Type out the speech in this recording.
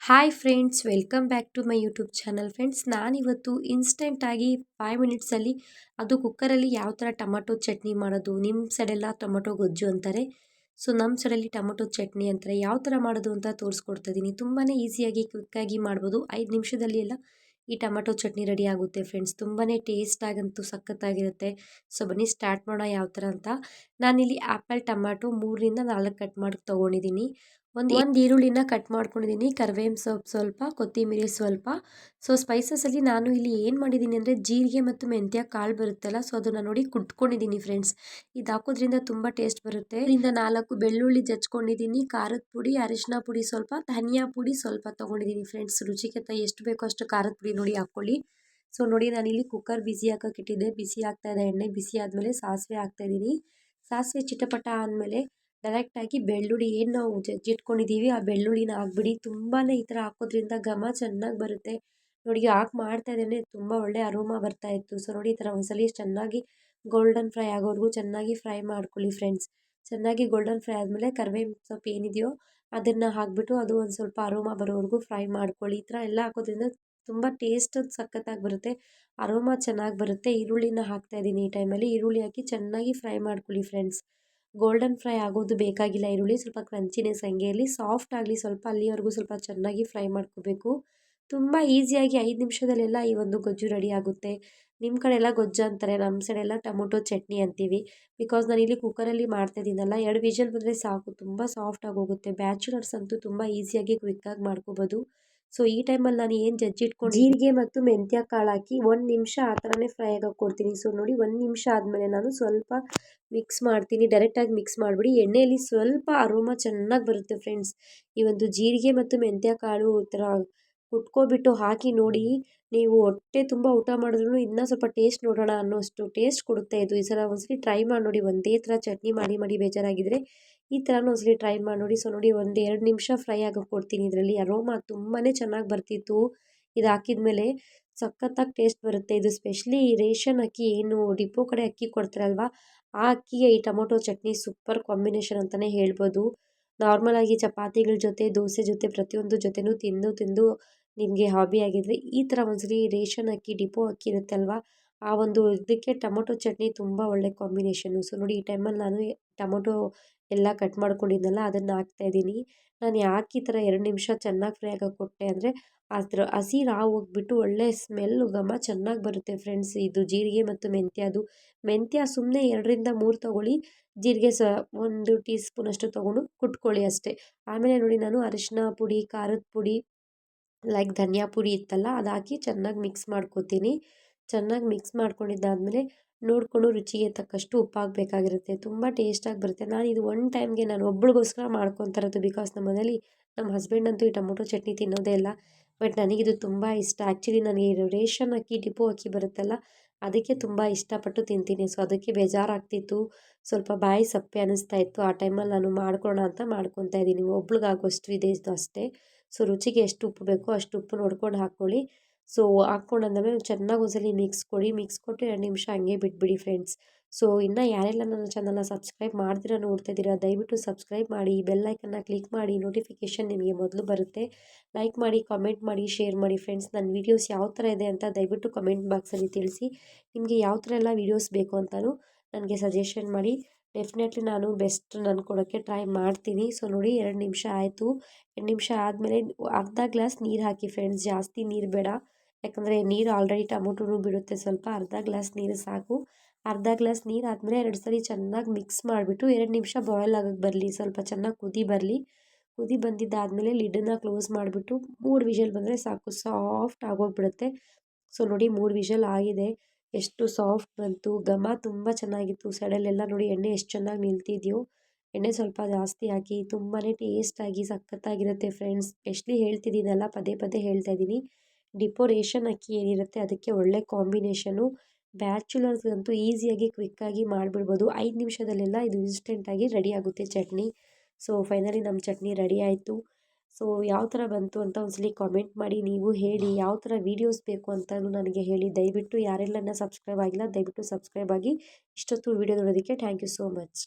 Hi friends, welcome back to my YouTube channel. Friends, ನಾನಿವತ್ತು ಇನ್ಸ್ಟೆಂಟಾಗಿ 5 ಮಿನಿಟ್ಸಲ್ಲಿ ಅದು ಕುಕ್ಕರಲ್ಲಿ ಯಾವ ಥರ ಟೊಮಟೊ ಚಟ್ನಿ ಮಾಡೋದು. ನಿಮ್ಮ ಸೈಡೆಲ್ಲ ಟೊಮಟೊ ಗೊಜ್ಜು ಅಂತಾರೆ, ಸೊ ನಮ್ಮ ಸೈಡಲ್ಲಿ ಟೊಮಟೊ ಚಟ್ನಿ ಅಂತಾರೆ. ಯಾವ ಥರ ಮಾಡೋದು ಅಂತ ತೋರಿಸ್ಕೊಡ್ತಾ ಇದ್ದೀನಿ. ತುಂಬಾ ಈಸಿಯಾಗಿ ಕ್ವಿಕ್ಕಾಗಿ ಮಾಡ್ಬೋದು. 5 ನಿಮಿಷದಲ್ಲಿ ಎಲ್ಲ ಈ ಟೊಮಟೊ ಚಟ್ನಿ ರೆಡಿ ಆಗುತ್ತೆ ಫ್ರೆಂಡ್ಸ್. ತುಂಬಾ ಟೇಸ್ಟಾಗಂತೂ ಸಖತ್ತಾಗಿರುತ್ತೆ. ಸೊ ಬನ್ನಿ ಸ್ಟಾರ್ಟ್ ಮಾಡೋಣ ಯಾವ ಥರ ಅಂತ. ನಾನಿಲ್ಲಿ ಆ್ಯಪಲ್ ಟೊಮ್ಯಾಟೊ 3ರಿಂದ 4 ಕಟ್ ಮಾಡಿ ತೊಗೊಂಡಿದ್ದೀನಿ. ಒಂದು ಈರುಳ್ಳಿನ ಕಟ್ ಮಾಡ್ಕೊಂಡಿದ್ದೀನಿ, ಕರಿಬೇವಿನ ಸೊಪ್ಪು ಸ್ವಲ್ಪ, ಕೊತ್ತಂಬರಿ ಸ್ವಲ್ಪ. ಸೊ ಸ್ಪೈಸಸಲ್ಲಿ ನಾನು ಇಲ್ಲಿ ಏನು ಮಾಡಿದ್ದೀನಿ ಅಂದರೆ ಜೀರಿಗೆ ಮತ್ತು ಮೆಂತ್ಯ ಕಾಳು ಬರುತ್ತಲ್ಲ, ಸೊ ಅದನ್ನು ನೋಡಿ ಕುಟ್ಕೊಂಡಿದ್ದೀನಿ ಫ್ರೆಂಡ್ಸ್. ಇದು ಹಾಕೋದ್ರಿಂದ ತುಂಬ ಟೇಸ್ಟ್ ಬರುತ್ತೆ. ಇದರಿಂದ 4 ಬೆಳ್ಳುಳ್ಳಿ ಜಜ್ಕೊಂಡಿದ್ದೀನಿ, ಖಾರದ ಪುಡಿ, ಅರಿಶಿನ ಪುಡಿ ಸ್ವಲ್ಪ, ಧನಿಯಾ ಪುಡಿ ಸ್ವಲ್ಪ ತೊಗೊಂಡಿದ್ದೀನಿ ಫ್ರೆಂಡ್ಸ್. ರುಚಿಗೆ ಎಷ್ಟು ಬೇಕೋ ಅಷ್ಟು ಖಾರದ ಪುಡಿ ನೋಡಿ ಹಾಕ್ಕೊಳ್ಳಿ. ಸೊ ನೋಡಿ, ನಾನಿಲ್ಲಿ ಕುಕ್ಕರ್ ಬಿಸಿ ಹಾಕೋಕೆ ಇಟ್ಟಿದ್ದೆ. ಬಿಸಿ ಆಗ್ತಾ ಇದೆ ಎಣ್ಣೆ. ಬಿಸಿ ಆದಮೇಲೆ ಸಾಸಿವೆ ಹಾಕ್ತಾಯಿದ್ದೀನಿ. ಸಾಸಿವೆ ಚಿಟಪಟ ಆದಮೇಲೆ ಡೈರೆಕ್ಟಾಗಿ ಬೆಳ್ಳುಳ್ಳಿ ಏನು ನಾವು ಜಜ್ಜಿಟ್ಕೊಂಡಿದ್ದೀವಿ ಆ ಬೆಳ್ಳುಳ್ಳಿನ ಹಾಕ್ಬಿಡಿ. ತುಂಬಾ ಈ ಥರ ಹಾಕೋದ್ರಿಂದ ಘಮ ಚೆನ್ನಾಗಿ ಬರುತ್ತೆ. ನೋಡಿ ಮಾಡ್ತಾ ಇದ್ದೇನೆ, ತುಂಬ ಒಳ್ಳೆ ಅರೋಮಾ ಬರ್ತಾ ಇತ್ತು. ಸೊ ನೋಡಿ, ಈ ಥರ ಒಂದ್ಸಲಿ ಚೆನ್ನಾಗಿ ಗೋಲ್ಡನ್ ಫ್ರೈ ಆಗೋವರೆಗೂ ಚೆನ್ನಾಗಿ ಫ್ರೈ ಮಾಡ್ಕೊಳ್ಳಿ ಫ್ರೆಂಡ್ಸ್. ಚೆನ್ನಾಗಿ ಗೋಲ್ಡನ್ ಫ್ರೈ ಆದಮೇಲೆ ಕರಿಬೇವಿನ ಸೊಪ್ಪು ಏನಿದೆಯೋ ಅದನ್ನು ಹಾಕ್ಬಿಟ್ಟು ಅದು ಒಂದು ಸ್ವಲ್ಪ ಅರೋಮಾ ಬರೋವರೆಗೂ ಫ್ರೈ ಮಾಡ್ಕೊಳ್ಳಿ. ಈ ಥರ ಎಲ್ಲ ಹಾಕೋದ್ರಿಂದ ತುಂಬ ಟೇಸ್ಟ್ ಸಖತ್ತಾಗಿ ಬರುತ್ತೆ, ಅರೋಮಾ ಚೆನ್ನಾಗಿ ಬರುತ್ತೆ. ಈರುಳ್ಳಿನ ಹಾಕ್ತಾಯಿದ್ದೀನಿ. ಈ ಟೈಮಲ್ಲಿ ಈರುಳ್ಳಿ ಹಾಕಿ ಚೆನ್ನಾಗಿ ಫ್ರೈ ಮಾಡ್ಕೊಳ್ಳಿ ಫ್ರೆಂಡ್ಸ್. ಗೋಲ್ಡನ್ ಫ್ರೈ ಆಗೋದು ಬೇಕಾಗಿಲ್ಲ. ಈರುಳ್ಳಿ ಸ್ವಲ್ಪ ಕ್ರಂಚಿನೆಸ್ ಹಂಗೆ ಇರಲಿ, ಸಾಫ್ಟ್ ಆಗಲಿ ಸ್ವಲ್ಪ, ಅಲ್ಲಿವರೆಗೂ ಸ್ವಲ್ಪ ಚೆನ್ನಾಗಿ ಫ್ರೈ ಮಾಡ್ಕೋಬೇಕು. ತುಂಬ ಈಸಿಯಾಗಿ 5 ನಿಮಿಷದಲ್ಲೆಲ್ಲ ಈ ಒಂದು ಗೊಜ್ಜು ರೆಡಿ ಆಗುತ್ತೆ. ನಿಮ್ಮ ಕಡೆ ಎಲ್ಲ ಗೊಜ್ಜು ಅಂತಾರೆ, ನಮ್ಮ ಸೈಡೆಲ್ಲ ಟೊಮೊಟೊ ಚಟ್ನಿ ಅಂತೀವಿ. ಬಿಕಾಸ್ ನಾನಿಲ್ಲಿ ಕುಕ್ಕರಲ್ಲಿ ಮಾಡ್ತಾಯಿದ್ದೀನಲ್ಲ, 2 ವಿಷಲ್ ಬಂದರೆ ಸಾಕು, ತುಂಬ ಸಾಫ್ಟಾಗಿ ಹೋಗುತ್ತೆ. ಬ್ಯಾಚುಲರ್ಸ್ ಅಂತೂ ತುಂಬ ಈಸಿಯಾಗಿ ಕ್ವಿಕ್ಕಾಗಿ ಮಾಡ್ಕೋಬೋದು. ಸೊ ಈ ಟೈಮಲ್ಲಿ ನಾನು ಏನು ಜಜ್ಜಿಟ್ಕೊಂಡು ಜೀರಿಗೆ ಮತ್ತು ಮೆಂತ್ಯ ಕಾಳು ಹಾಕಿ 1 ನಿಮಿಷ ಆ ಥರನೇ ಫ್ರೈ ಆಗೋಕೆ ಕೊಡ್ತೀನಿ. ಸೊ ನೋಡಿ, 1 ನಿಮಿಷ ಆದಮೇಲೆ ನಾನು ಸ್ವಲ್ಪ ಮಿಕ್ಸ್ ಮಾಡ್ತೀನಿ. ಡೈರೆಕ್ಟಾಗಿ ಮಿಕ್ಸ್ ಮಾಡಿಬಿಡಿ, ಎಣ್ಣೆಯಲ್ಲಿ ಸ್ವಲ್ಪ ಅರೋಮಾ ಚೆನ್ನಾಗಿ ಬರುತ್ತೆ ಫ್ರೆಂಡ್ಸ್. ಈ ಒಂದು ಜೀರಿಗೆ ಮತ್ತು ಮೆಂತ್ಯ ಕಾಳು ಈ ಥರ ಕುಟ್ಕೊಬಿಟ್ಟು ಹಾಕಿ ನೋಡಿ, ನೀವು ಹೊಟ್ಟೆ ತುಂಬ ಊಟ ಮಾಡಿದ್ರೂ ಇನ್ನೂ ಸ್ವಲ್ಪ ಟೇಸ್ಟ್ ನೋಡೋಣ ಅನ್ನೋಷ್ಟು ಟೇಸ್ಟ್ ಕೊಡುತ್ತೆ ಇದು. ಈ ಸಲ ಒಂದ್ಸಲಿ ಟ್ರೈ ಮಾಡಿ ನೋಡಿ. ಒಂದೇ ಥರ ಚಟ್ನಿ ಮಾಡಿ ಬೇಜಾರಾಗಿದ್ದರೆ ಈ ಥರನೂ ಒಂದ್ಸಲಿ ಟ್ರೈ ಮಾಡಿ ನೋಡಿ. ಸೊ ನೋಡಿ, 1-2 ನಿಮಿಷ ಫ್ರೈ ಆಗೋಕೆ ಕೊಡ್ತೀನಿ. ಇದರಲ್ಲಿ ಅರೋಮಾ ತುಂಬಾ ಚೆನ್ನಾಗಿ ಬರ್ತಿತ್ತು. ಇದು ಹಾಕಿದ್ಮೇಲೆ ಸಖತ್ತಾಗಿ ಟೇಸ್ಟ್ ಬರುತ್ತೆ. ಇದು ಸ್ಪೆಷಲಿ ರೇಷನ್ ಅಕ್ಕಿ, ಏನು ಡಿಪೋ ಕಡೆ ಅಕ್ಕಿ ಕೊಡ್ತಾರಲ್ವ, ಆ ಅಕ್ಕಿಗೆ ಈ ಟೊಮೊಟೊ ಚಟ್ನಿ ಸೂಪರ್ ಕಾಂಬಿನೇಷನ್ ಅಂತಲೇ ಹೇಳ್ಬೋದು. ನಾರ್ಮಲಾಗಿ ಚಪಾತಿಗಳ ಜೊತೆ, ದೋಸೆ ಜೊತೆ, ಪ್ರತಿಯೊಂದು ಜೊತೆನೂ ತಿಂದು ನಿಮಗೆ ಹಾಬಿ ಆಗಿದ್ರೆ ಈ ಥರ ಒಂದ್ಸಲಿ ರೇಷನ್ ಅಕ್ಕಿ, ಡಿಪೋ ಅಕ್ಕಿ ಇರುತ್ತಲ್ವ, ಆ ಒಂದು ಇದಕ್ಕೆ ಟೊಮೊಟೊ ಚಟ್ನಿ ತುಂಬ ಒಳ್ಳೆ ಕಾಂಬಿನೇಷನ್ನು. ಸೊ ನೋಡಿ, ಈ ಟೈಮಲ್ಲಿ ನಾನು ಟೊಮೊಟೊ ಎಲ್ಲ ಕಟ್ ಮಾಡ್ಕೊಂಡಿದ್ನಲ್ಲ ಅದನ್ನು ಹಾಕ್ತಾಯಿದ್ದೀನಿ. ನಾನು ಯಾಕೆ ಈ ಥರ 2 ನಿಮಿಷ ಚೆನ್ನಾಗಿ ಫ್ರೈ ಆಗೋಕೆ ಕೊಟ್ಟೆ ಅಂದರೆ, ಅದ್ರ ಹಸಿ ರಾವು ಹೋಗ್ಬಿಟ್ಟು ಒಳ್ಳೆ ಸ್ಮೆಲ್ಲು ಘಮ ಚೆನ್ನಾಗಿ ಬರುತ್ತೆ ಫ್ರೆಂಡ್ಸ್. ಇದು ಜೀರಿಗೆ ಮತ್ತು ಮೆಂತ್ಯ ಸುಮ್ಮನೆ 2-3 ತೊಗೊಳ್ಳಿ. ಜೀರಿಗೆ 1 ಟೀ ಸ್ಪೂನಷ್ಟು ತೊಗೊಂಡು ಕುಟ್ಕೊಳ್ಳಿ ಅಷ್ಟೇ. ಆಮೇಲೆ ನೋಡಿ, ನಾನು ಅರಿಶಿನ ಪುಡಿ, ಖಾರದ ಪುಡಿ, ಲೈಕ್ ಧನಿಯಾ ಪುಡಿ ಇತ್ತಲ್ಲ ಅದು ಹಾಕಿ ಚೆನ್ನಾಗಿ ಮಿಕ್ಸ್ ಮಾಡ್ಕೊತೀನಿ. ಚೆನ್ನಾಗಿ ಮಿಕ್ಸ್ ಮಾಡ್ಕೊಂಡಿದ್ದಾದಮೇಲೆ ನೋಡಿಕೊಂಡು ರುಚಿಗೆ ತಕ್ಕಷ್ಟು ಉಪ್ಪು ಹಾಕಬೇಕಾಗಿರುತ್ತೆ. ತುಂಬ ಟೇಸ್ಟಾಗಿ ಬರುತ್ತೆ. ನಾನು ಇದು ಒನ್ ಟೈಮ್ಗೆ ನಾನು ಒಬ್ಳಿಗೋಸ್ಕರ ಮಾಡ್ಕೊತಾ ಇರೋದು. ಬಿಕಾಸ್ ನಮ್ಮ ಮನೇಲಿ ನಮ್ಮ ಹಸ್ಬೆಂಡ್ ಅಂತೂ ಈ ಟೊಮೊಟೊ ಚಟ್ನಿ ತಿನ್ನೋದೇ ಇಲ್ಲ. ಬಟ್ ನನಗಿದು ತುಂಬ ಇಷ್ಟ. ಆ್ಯಕ್ಚುಲಿ ನನಗೆ ರೇಷನ್ ಅಕ್ಕಿ, ಡಿಪೋ ಅಕ್ಕಿ ಬರುತ್ತಲ್ಲ, ಅದಕ್ಕೆ ತುಂಬ ಇಷ್ಟಪಟ್ಟು ತಿಂತೀನಿ. ಸೊ ಅದಕ್ಕೆ ಬೇಜಾರಾಗ್ತಿತ್ತು, ಸ್ವಲ್ಪ ಬಾಯಿ ಸಪ್ಪೆ ಅನ್ನಿಸ್ತಾ ಇತ್ತು. ಆ ಟೈಮಲ್ಲಿ ನಾನು ಮಾಡ್ಕೊಳ್ಳೋಣ ಅಂತ ಮಾಡ್ಕೊತಾ ಇದ್ದೀನಿ. ಒಬ್ಳಿಗಾಗೋಷ್ಟು ಇದೆ ಇದು ಅಷ್ಟೇ. ಸೊ ರುಚಿಗೆ ಎಷ್ಟು ಉಪ್ಪು ಬೇಕೋ ಅಷ್ಟು ಉಪ್ಪು ನೋಡ್ಕೊಂಡು ಹಾಕ್ಕೊಳ್ಳಿ. ಸೊ ಹಾಕ್ಕೊಂಡಾದ್ಮೇಲೆ ಚೆನ್ನಾಗಿ ಒಂದ್ಸಲಿ ಮಿಕ್ಸ್ ಕೊಡಿ. ಮಿಕ್ಸ್ ಕೊಟ್ಟು 2 ನಿಮಿಷ ಹಂಗೆ ಬಿಟ್ಬಿಡಿ ಫ್ರೆಂಡ್ಸ್. ಸೊ ಇನ್ನೂ ಯಾರೆಲ್ಲ ನನ್ನ ಚಾನಲ್ನ ಸಬ್ಸ್ಕ್ರೈಬ್ ಮಾಡ್ದಿರ ನೋಡ್ತಾ ಇದ್ದೀರಾ, ದಯವಿಟ್ಟು ಸಬ್ಸ್ಕ್ರೈಬ್ ಮಾಡಿ, ಬೆಲ್ ಐಕನ್ನ ಕ್ಲಿಕ್ ಮಾಡಿ, ನೋಟಿಫಿಕೇಷನ್ ನಿಮಗೆ ಮೊದಲು ಬರುತ್ತೆ. ಲೈಕ್ ಮಾಡಿ, ಕಾಮೆಂಟ್ ಮಾಡಿ, ಶೇರ್ ಮಾಡಿ ಫ್ರೆಂಡ್ಸ್. ನನ್ನ ವೀಡಿಯೋಸ್ ಯಾವ ಥರ ಇದೆ ಅಂತ ದಯವಿಟ್ಟು ಕಮೆಂಟ್ ಬಾಕ್ಸಲ್ಲಿ ತಿಳಿಸಿ. ನಿಮಗೆ ಯಾವ ಥರ ಎಲ್ಲ ವೀಡಿಯೋಸ್ ಬೇಕು ಅಂತಲೂ ನನಗೆ ಸಜೆಷನ್ ಮಾಡಿ. ಡೆಫಿನೆಟ್ಲಿ ನಾನು ಬೆಸ್ಟ್ ನಾನು ಕೊಡೋಕ್ಕೆ ಟ್ರೈ ಮಾಡ್ತೀನಿ. ಸೊ ನೋಡಿ, 2 ನಿಮಿಷ ಆಯಿತು. 2 ನಿಮಿಷ ಆದಮೇಲೆ ಅರ್ಧ ಗ್ಲಾಸ್ ನೀರು ಹಾಕಿ ಫ್ರೆಂಡ್ಸ್, ಜಾಸ್ತಿ ನೀರು ಬೇಡ. ಯಾಕಂದರೆ ನೀರು ಆಲ್ರೆಡಿ ಟೊಮೊಟೊನೂ ಬಿಡುತ್ತೆ ಸ್ವಲ್ಪ. ಅರ್ಧ ಗ್ಲಾಸ್ ನೀರು ಸಾಕು. ಅರ್ಧ ಗ್ಲಾಸ್ ನೀರು ಆದಮೇಲೆ 2 ಸಲ ಚೆನ್ನಾಗಿ ಮಿಕ್ಸ್ ಮಾಡಿಬಿಟ್ಟು 2 ನಿಮಿಷ ಬಾಯ್ಲ್ ಆಗೋಕ್ಕೆ ಬರಲಿ, ಸ್ವಲ್ಪ ಚೆನ್ನಾಗಿ ಕುದಿ ಬರಲಿ. ಕುದಿ ಬಂದಿದ್ದಾದಮೇಲೆ ಲಿಡ್ಡನ್ನು ಕ್ಲೋಸ್ ಮಾಡಿಬಿಟ್ಟು 3 ವಿಷಲ್ ಬಂದರೆ ಸಾಕು, ಸಾಫ್ಟ್ ಆಗೋಗ್ಬಿಡುತ್ತೆ. ಸೊ ನೋಡಿ, 3 ವಿಷಲ್ ಆಗಿದೆ. ಎಷ್ಟು ಸಾಫ್ಟ್ ಬಂತು, ಘಮ ತುಂಬ ಚೆನ್ನಾಗಿತ್ತು. ಸೈಡಲ್ಲೆಲ್ಲ ನೋಡಿ ಎಣ್ಣೆ ಎಷ್ಟು ಚೆನ್ನಾಗಿ ನಿಲ್ತಿದೆಯೋ. ಎಣ್ಣೆ ಸ್ವಲ್ಪ ಜಾಸ್ತಿ ಹಾಕಿ, ತುಂಬಾ ಟೇಸ್ಟಾಗಿ ಸಖತ್ತಾಗಿರುತ್ತೆ ಫ್ರೆಂಡ್ಸ್. ಸ್ಪೆಷಲಿ ಹೇಳ್ತಿದ್ದೀನಲ್ಲ, ಪದೇ ಹೇಳ್ತಾ ಇದ್ದೀನಿ, ಡಿಪೋ ರೇಷನ್ ಅಕ್ಕಿ ಏನಿರುತ್ತೆ ಅದಕ್ಕೆ ಒಳ್ಳೆ ಕಾಂಬಿನೇಷನು. ಬ್ಯಾಚುಲರ್ಸ್ಗಂತೂ ಈಸಿಯಾಗಿ ಕ್ವಿಕ್ಕಾಗಿ ಮಾಡಿಬಿಡ್ಬೋದು. 5 ನಿಮಿಷದಲ್ಲೆಲ್ಲ ಇದು ಇನ್ಸ್ಟೆಂಟಾಗಿ ರೆಡಿ ಆಗುತ್ತೆ ಚಟ್ನಿ. ಸೊ ಫೈನಲಿ ನಮ್ಮ ಚಟ್ನಿ ರೆಡಿ ಆಯಿತು. ಸೊ ಯಾವ ಥರ ಬಂತು ಅಂತ ಒಂದ್ಸಲಿ ಕಾಮೆಂಟ್ ಮಾಡಿ. ನೀವು ಹೇಳಿ ಯಾವ ಥರ ವೀಡಿಯೋಸ್ ಬೇಕು ಅಂತಲೂ ನನಗೆ ಹೇಳಿ. ದಯವಿಟ್ಟು ಯಾರೆಲ್ಲ ಸಬ್ಸ್ಕ್ರೈಬ್ ಆಗಿಲ್ಲ ದಯವಿಟ್ಟು ಸಬ್ಸ್ಕ್ರೈಬ್ ಆಗಿ. ಇಷ್ಟೊತ್ತು ವೀಡಿಯೋ ನೋಡೋದಕ್ಕೆ ಥ್ಯಾಂಕ್ ಯು ಸೋ ಮಚ್.